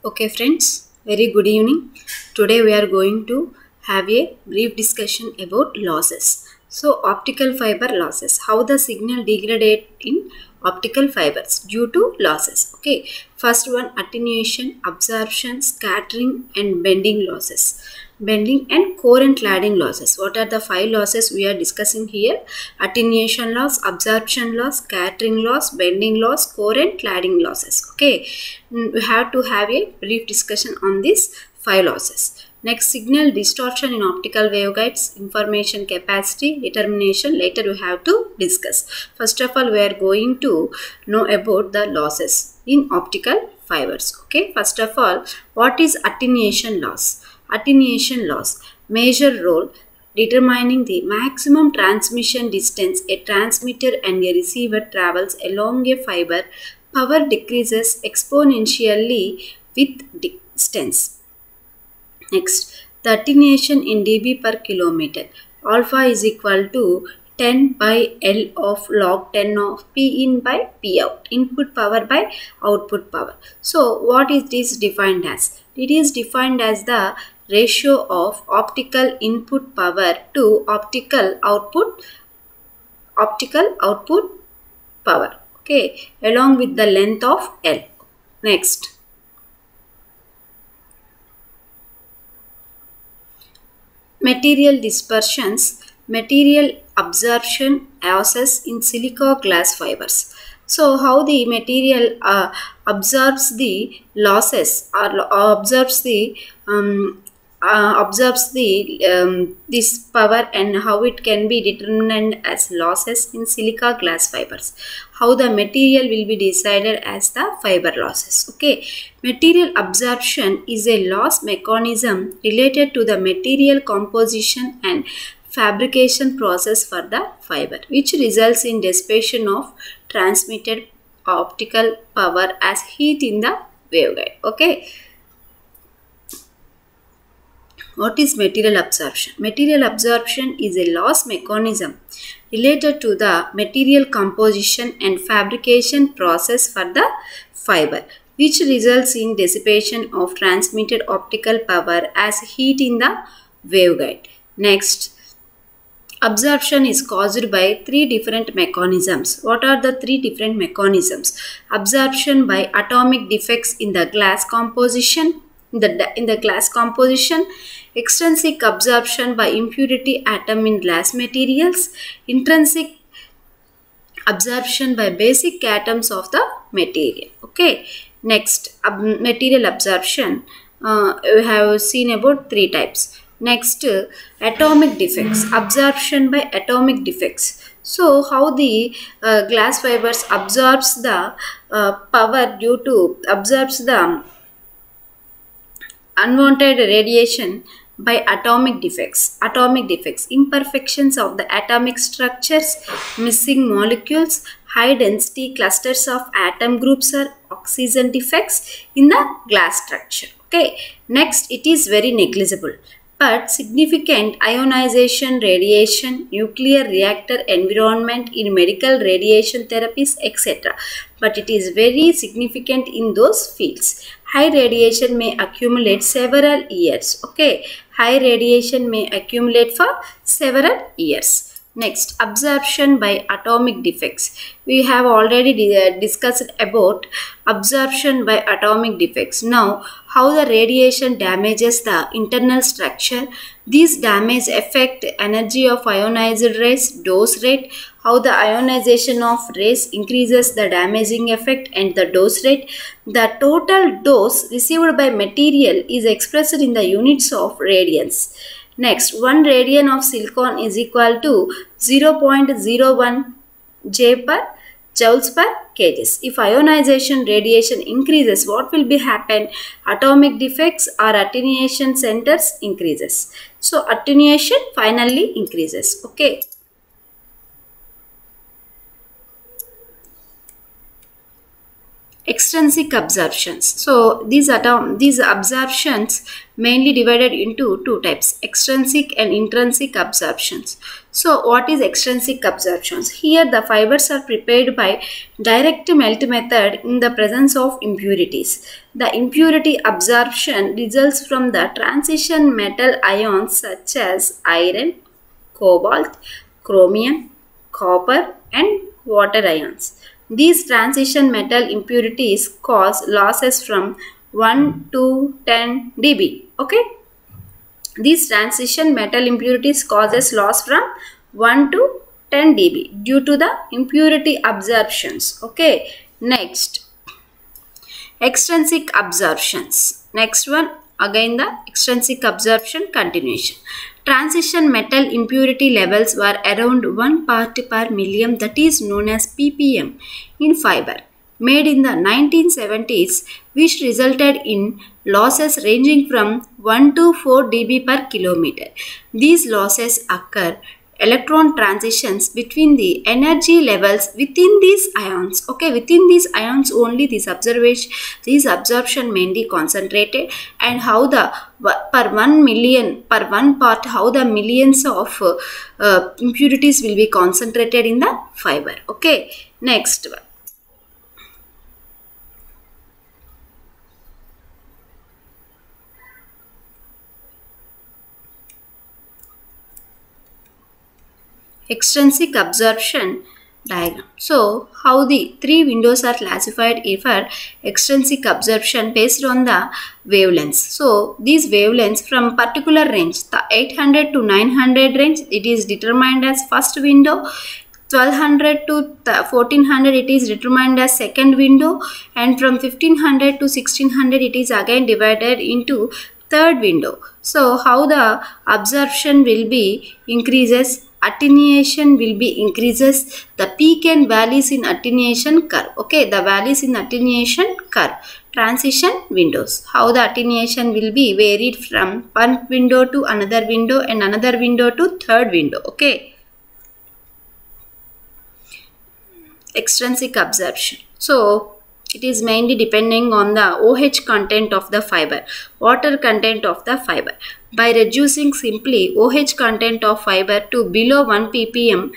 Okay friends, very good evening. Today we are going to have a brief discussion about losses. So optical fiber losses, how the signal degrade in optical fibers due to losses. Okay, first one, attenuation, absorption, scattering and bending losses. Bending and coherent cladding losses. What are the five losses we are discussing here? Attenuation loss, absorption loss, scattering loss, bending loss, coherent cladding losses. Okay, we have to have a brief discussion on these five losses. Next, signal distortion in optical waveguides, information capacity, determination. Later we have to discuss. First of all, we are going to know about the losses in optical fibers. Okay, first of all, what is attenuation loss? Attenuation loss, major role determining the maximum transmission distance a transmitter and a receiver travels along a fiber. Power decreases exponentially with distance. Next, the attenuation in dB per kilometer. Alpha is equal to 10 by L of log 10 of P in by P out. Input power by output power. So, what is this defined as? It is defined as the ratio of optical input power to optical output power. Okay, along with the length of L. Next, material dispersions, material absorption losses in silica glass fibers. So, how the material absorbs the losses or absorbs the this power, and how it can be determined as losses in silica glass fibers. How the material will be decided as the fiber losses. Okay, material absorption is a loss mechanism related to the material composition and fabrication process for the fiber, which results in dissipation of transmitted optical power as heat in the waveguide. Okay. What is material absorption? Material absorption is a loss mechanism related to the material composition and fabrication process for the fiber, which results in dissipation of transmitted optical power as heat in the waveguide. Next, absorption is caused by three different mechanisms. What are the three different mechanisms? Absorption by atomic defects in the glass composition, in the glass composition, extrinsic absorption by impurity atom in glass materials, intrinsic absorption by basic atoms of the material. Okay. Next, material absorption, we have seen about three types. Next, atomic defects, absorption by atomic defects. So, how the glass fibers absorbs the power due to absorbs the unwanted radiation by atomic defects. Atomic defects, imperfections of the atomic structures, missing molecules, high density clusters of atom groups or oxygen defects in the glass structure. Okay. Next, it is very negligible, but significant ionization, radiation, nuclear reactor environment in medical radiation therapies, etc. But it is very significant in those fields. High radiation may accumulate several years. Okay, high radiation may accumulate for several years. Next, absorption by atomic defects. We have already discussed about absorption by atomic defects. Now, how the radiation damages the internal structure. These damage affect energy of ionized rays, dose rate. How the ionization of rays increases the damaging effect and the dose rate. The total dose received by material is expressed in the units of radians. Next, 1 radian of silicon is equal to 0.01 J per joules per kg. If ionization radiation increases, what will be happen? Atomic defects or attenuation centers increases. So, attenuation finally increases. Okay. Extrinsic absorptions. So these absorptions mainly divided into two types, extrinsic and intrinsic absorptions. So what is extrinsic absorptions? Here the fibers are prepared by direct melt method in the presence of impurities. The impurity absorption results from the transition metal ions such as iron, cobalt, chromium, copper and water ions. These transition metal impurities cause losses from 1 to 10 dB. Okay. These transition metal impurities causes loss from 1 to 10 dB due to the impurity absorptions. Okay. Next, extrinsic absorptions. Next one, again the extrinsic absorption continuation. Transition metal impurity levels were around 1 part per million, that is known as ppm, in fiber made in the 1970s, which resulted in losses ranging from 1 to 4 dB per kilometer. These losses occur electron transitions between the energy levels within these ions. Okay, within these ions only these absorption mainly concentrated, and how the per 1 million, per 1 part, how the millions of impurities will be concentrated in the fiber. Okay, next one. Extrinsic absorption diagram. So, how the three windows are classified for extrinsic absorption based on the wavelengths. So, these wavelengths from particular range, the 800 to 900 range, it is determined as first window. 1200 to 1400 it is determined as second window, and from 1500 to 1600 it is again divided into third window. So, how the absorption will be increases, attenuation will be increases, the peak and valleys in attenuation curve. Okay, the valleys in attenuation curve. Transition windows, how the attenuation will be varied from one window to another window and another window to third window. Okay. Extrinsic absorption. So, it is mainly depending on the OH content of the fiber, water content of the fiber. By reducing simply OH content of fiber to below 1 ppm,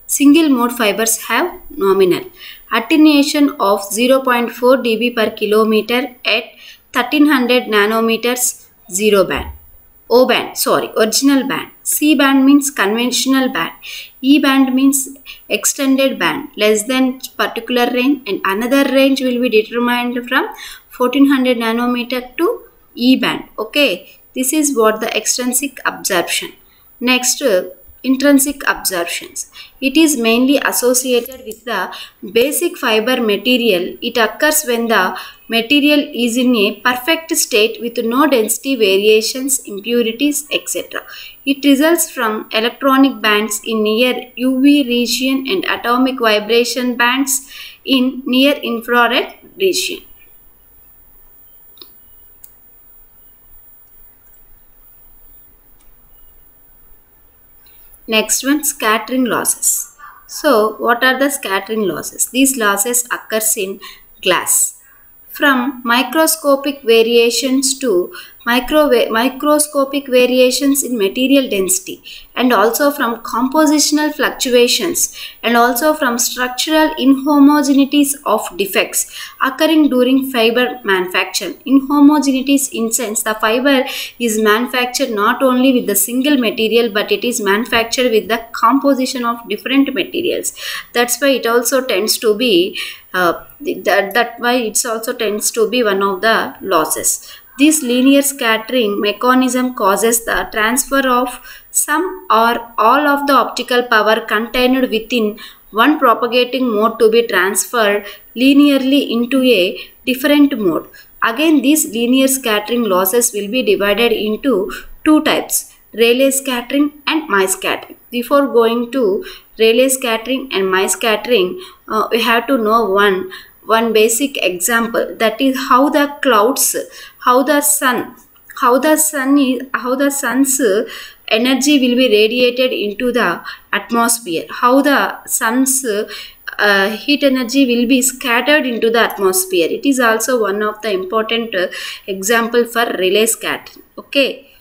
single mode fibers have nominal attenuation of 0.4 dB per kilometer at 1300 nanometers 0 band. O band, sorry, original band. C band means conventional band. E band means extended band, less than particular range, and another range will be determined from 1400 nanometer to E band. Okay, this is what the extrinsic absorption. Next, intrinsic absorptions. It is mainly associated with the basic fiber material. It occurs when the material is in a perfect state with no density variations, impurities, etc. It results from electronic bands in near UV region and atomic vibration bands in near infrared region. Next one, scattering losses. So, what are the scattering losses? These losses occurs in glass. From microscopic variations to microscopic variations in material density, and also from compositional fluctuations, and also from structural inhomogeneities of defects occurring during fiber manufacture. Inhomogeneities in sense the fiber is manufactured not only with the single material, but it is manufactured with the composition of different materials. That's why it also tends to be one of the losses. This linear scattering mechanism causes the transfer of some or all of the optical power contained within one propagating mode to be transferred linearly into a different mode. Again, these linear scattering losses will be divided into two types, Rayleigh scattering and Mie scattering. Before going to Rayleigh scattering and Mie scattering, we have to know one basic example, that is how the clouds, how the sun, how the sun's energy will be radiated into the atmosphere, how the sun's heat energy will be scattered into the atmosphere. It is also one of the important example for relay scattering. Okay.